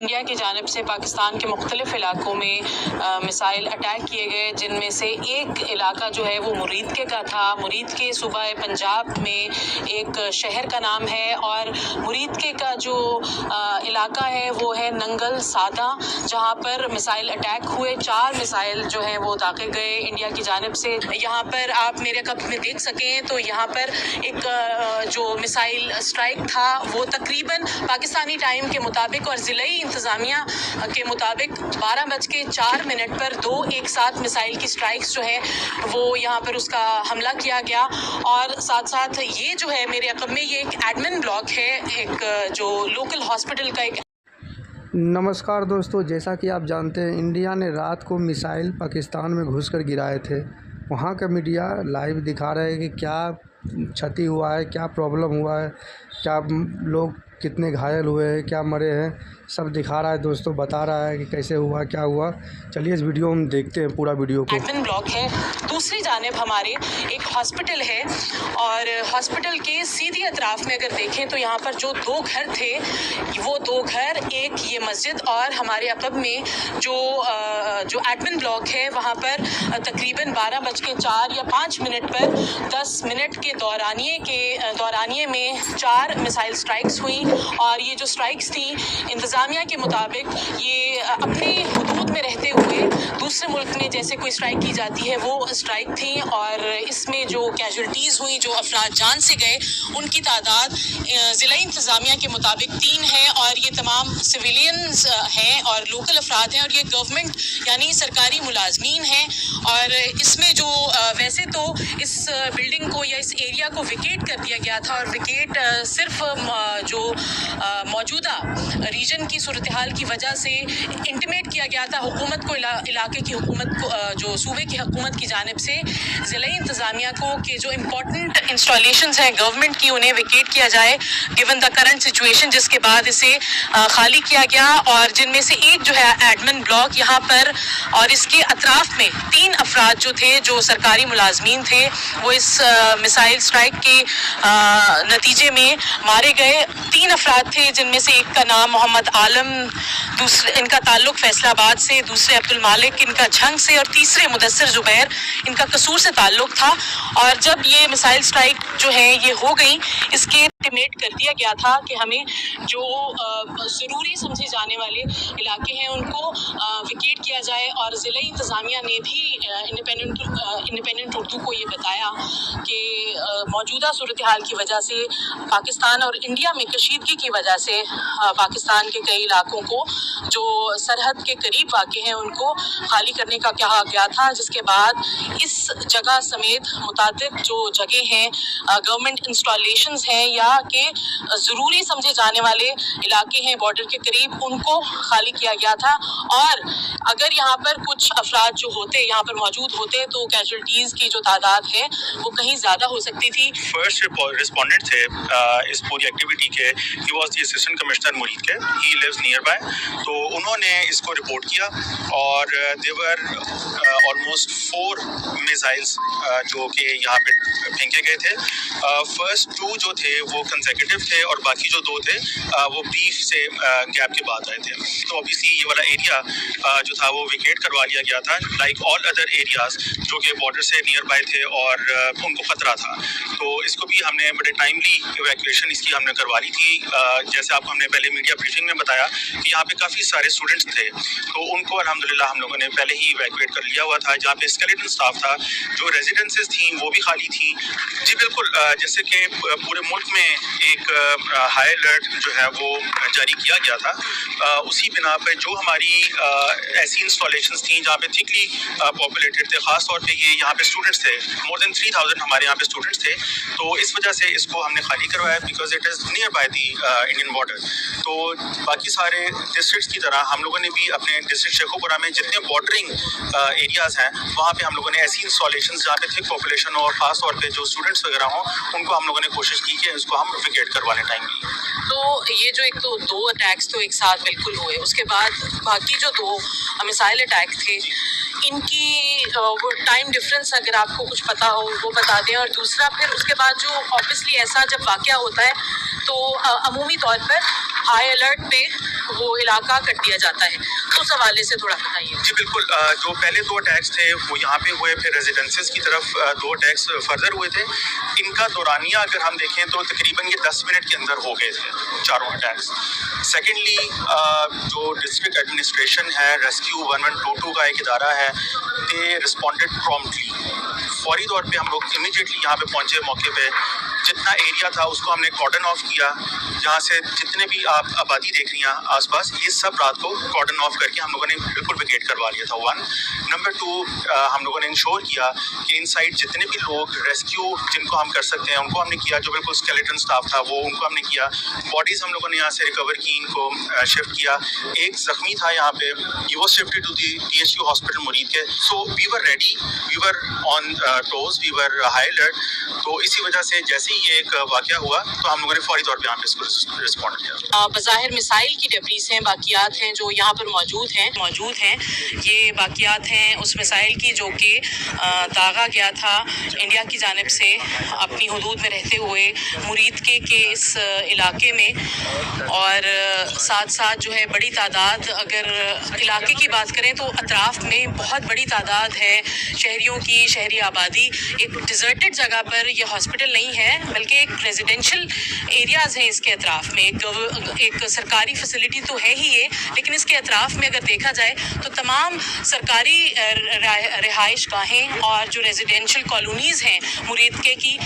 India की जानिब से पाकिस्तान के मुख्तलिफ इलाकों में मिसाइल अटैक किए गए, जिनमें से एक इलाका जो है वो मुरीद के का था। मुरीद के सूबा पंजाब में एक शहर का नाम है, और मुरीद के का जो इलाका है वो है नंगल सादा, जहां पर मिसाइल अटैक हुए। 4 मिसाइल जो है वो दागे गए इंडिया की जानिब से। यहाँ पर आप मेरे कप में देख सकें तो यहाँ पर एक जो मिसाइल स्ट्राइक था वो तकरीबन पाकिस्तानी टाइम के मुताबिक और ज़िलाई इंतज़ामिया के मुताबिक 12:04 पर 2 एक साथ मिसाइल की स्ट्राइक्स जो है वो यहाँ पर उसका हमला किया गया। और साथ साथ ये जो है मेरे अक़ब में ये एक एडमिन ब्लॉक है, एक जो लोकल हॉस्पिटल का एक। नमस्कार दोस्तों, जैसा कि आप जानते हैं इंडिया ने रात को मिसाइल पाकिस्तान में घुसकर गिराए थे। वहाँ का मीडिया लाइव दिखा रहा है कि क्या क्षति हुआ है, क्या प्रॉब्लम हुआ है, क्या लोग कितने घायल हुए हैं, क्या मरे हैं, सब दिखा रहा है दोस्तों, बता रहा है कि कैसे हुआ, क्या हुआ। चलिए इस वीडियो में देखते हैं पूरा वीडियो को। एडमिन ब्लॉक है, दूसरी जानिब हमारे एक हॉस्पिटल है, और हॉस्पिटल के सीधी अतराफ में अगर देखें तो यहाँ पर जो 2 घर थे वो 2 घर, एक ये मस्जिद, और हमारे अक़ब में जो एडमिन ब्लॉक है वहाँ पर तकरीबन 12:04 या 5 पर 10 मिनट के दौरानिए में 4 मिसाइल स्ट्राइक्स हुई। और ये जो स्ट्राइक्स थी इंतज़ामिया के मुताबिक ये अपने हुदूद में रहते हुए दूसरे मुल्क में जैसे कोई स्ट्राइक की जाती है वो स्ट्राइक थी। और इसमें जो कैजुअल्टीज़ हुई, जो अफराद जान से गए, उनकी तादाद ज़िला इंतज़ामिया के मुताबिक 3 है, और ये तमाम सिविलियंस हैं और लोकल अफराद हैं, और ये गवर्नमेंट यानी सरकारी मुलाजमीन हैं। और इसमें जो वैसे तो इस बिल्डिंग को या इस एरिया को विकेट कर दिया गया था, और विकेट सिर्फ जो मौजूदा रीजन की सूरत हाल की वजह से इंटीमेट किया गया था हुकूमत को, इलाके की हुकूमत को, जो सूबे की हुकूमत की जानिब से ज़िला इंतज़ामिया को कि जो इम्पोर्टेंट इंस्टॉलेशंस हैं गवर्नमेंट की उन्हें विकेट किया जाए गिवन द करंट सिचुएशन, जिसके बाद इसे खाली किया गया। और जिनमें से एक जो है एडमिन ब्लॉक यहाँ पर, और इसके अतराफ में 3 अफराद जो थे जो सरकारी मुलाजमीन थे वो इस मिसाइल स्ट्राइक के नतीजे में मारे गए। 3 अफराद थे, जिनमें से एक का नाम मोहम्मद आलम, दूसरे इनका ताल्लुक फैसलाबाद से, दूसरे अब्दुल मालिक इनका झंग से, और तीसरे मुदस्सिर जुबैर इनका कसूर से ताल्लुक था। और जब ये मिसाइल स्ट्राइक जो है ये हो गई, इसके इंटीमेट कर दिया गया था कि हमें जो ज़रूरी समझे जाने वाले इलाके हैं उनको विकेट किया जाए। और ज़िला इंतज़ामिया ने भी इंडिपेंडेंट उर्दू को ये बताया कि मौजूदा सूरत हाल की वजह से पाकिस्तान और इंडिया में कशीदगी की वजह से पाकिस्तान के कई इलाकों को जो सरहद के करीब वाक़े हैं उनको खाली करने का कहा गया था, जिसके बाद इस जगह समेत मुतादिद जो जगह हैं गवर्नमेंट इंस्टॉलेशंस हैं या के ज़रूरी समझे जाने वाले इलाके हैं बॉर्डर के करीब, उनको खाली किया गया था। और अगर यहाँ पर कुछ अफराद जो होते यहाँ पर मौजूद होते तो कैजुअल्टीज़ की जो तादाद है वो कहीं ज़्यादा हो सकती थी। फर्स्ट रिस्पोंडेंट थे इस पूरी एक्टिविटी के, he was the assistant commissioner मुरीद के, ही लिव्स नियर बाय। तो उन्होंने इसको रिपोर्ट किया, और देवर ऑलमोस्ट 4 मिसाइल्स जो कि यहाँ पे फेंके गए थे। फर्स्ट 2 जो थे वो कंसेक्यूटिव थे, और बाकी जो 2 थे वो ब्रीफ से गैप के बाद आए थे। तो ऑब्वियसली ये वाला एरिया जो था वो विकेट करवा लिया गया था, लाइक ऑल अदर एरियाज जो कि बॉर्डर से नियर बाय थे और उनको खतरा था। तो इसको भी हमने बड़े टाइमली इवैक्यूएशन इसकी हमने करवा ली थी। जैसे आपको हमने पहले मीडिया ब्रीफिंग में बताया कि यहाँ पे काफ़ी सारे स्टूडेंट्स थे, तो उनको अल्हम्दुलिल्लाह हम लोगों ने पहले ही इवैक्यूएट कर लिया हुआ था। जहाँ पे स्केलेटन स्टाफ था, जो रेजिडेंसेस थी वो भी खाली थी। जी बिल्कुल, जैसे कि पूरे मुल्क में एक हाई अलर्ट जो है वो जारी किया गया था, उसी बिना पर जो हमारी ऐसी इंस्टॉलेशंस थी जहाँ पे थिकली पॉपुलेटेड थे, ख़ास तौर पे ये यहाँ पे स्टूडेंट्स थे, मोर देन 3000 हमारे यहाँ पे स्टूडेंट्स थे। तो इस वजह से इसको हमने खाली करवाया because it is near by the Indian border. तो बाकी सारे डिस्ट्रिक्ट्स की तरह हम लोगों ने भी अपने डिस्ट्रिक्ट शेखोपुरा में जितने बॉर्डरिंग एरियाज़ हैं वहाँ पे हम लोगों ने ऐसी इंस्टॉलेशंस जहाँ पे थिक पॉपुलेशन और ख़ास तौर पे जो स्टूडेंट्स वगैरह हों उनको हम लोगों ने कोशिश की कि इसको हम विकेट करवाने टाइमली। तो ये जो एक तो 2 अटैक्स तो एक साथ बिल्कुल हुए, उसके बाद बाकी जो 2 मिसाइल अटैक थे इनकी वो टाइम डिफरेंस अगर आपको कुछ पता हो वो बता दें। और दूसरा फिर उसके बाद जो ऑब्वियसली ऐसा जब वाक़या होता है तो अमूमी तौर पर हाई अलर्ट पे वो इलाका कर दिया जाता है। तो उस हवाले से थोड़ा बताइए। जी बिल्कुल, जो पहले 2 अटैक्स थे वो यहाँ पे हुए, फिर रेजिडेंसेस की तरफ 2 अटैक्स फर्दर हुए थे। इनका दौरानिया अगर हम देखें तो तकरीबन ये 10 मिनट के अंदर हो गए थे चारों अटैक्स। सेकेंडली, जो डिस्ट्रिक्ट एडमिनिस्ट्रेशन है, रेस्क्यू 1122 का एक इदारा है, दे रिस्पॉन्डेड प्रॉम्प्टली। फौरी तौर पे हम लोग इमीडिएटली यहाँ पे पहुँचे मौके पे। जितना एरिया था उसको हमने कॉर्डन ऑफ किया, जहाँ से जितने भी आप आबादी देख रही हैं आसपास, ये सब रात को कॉर्डन ऑफ करके हम लोगों ने बिल्कुल विकेट करवा लिया था। 1 नंबर 2, हम लोगों ने इंश्योर किया कि इनसाइड जितने भी लोग रेस्क्यू जिनको हम कर सकते हैं उनको हमने किया, जो बिल्कुल स्केलेटन स्टाफ था वो उनको हमने किया। बॉडीज़ हम लोगों ने यहाँ से रिकवर की, इनको शिफ्ट किया। एक ज़ख्मी था यहाँ पे, he was shifted to the PHU hospital Murid के। So we were ready, we were on toes, we were high alert. तो इसी वजह से जैसे ही ये एक वाक़या हुआ तो हम लोगों ने फौरी तौर पे यहाँ पे इसको रिस्पॉन्ड किया। बज़ाहिर मिसाइल की डेब्रीज हैं, बाकियात हैं जो यहाँ पर मौजूद हैं। ये बाकियात हैं उस मिसाइल की जो कि दागा गया था इंडिया की जानिब से अपनी हदूद में रहते हुए मुरीद के इस इलाके में। और साथ साथ जो है बड़ी तादाद, अगर इलाके की बात करें तो अतराफ में बहुत बड़ी तादाद है शहरियों की, शहरी आबादी। एक डिज़र्टेड जगह पर यह हॉस्पिटल नहीं है बल्कि एक रेजिडेंशियल एरियाज़ हैं इसके अतराफ में। एक सरकारी फैसिलिटी तो है ही ये, लेकिन इसके अतराफ में अगर देखा जाए तो तमाम सरकारी रिहाइश गाहें और जो रेजिडेंशियल कॉलोनीज़ हैं मुरीद के की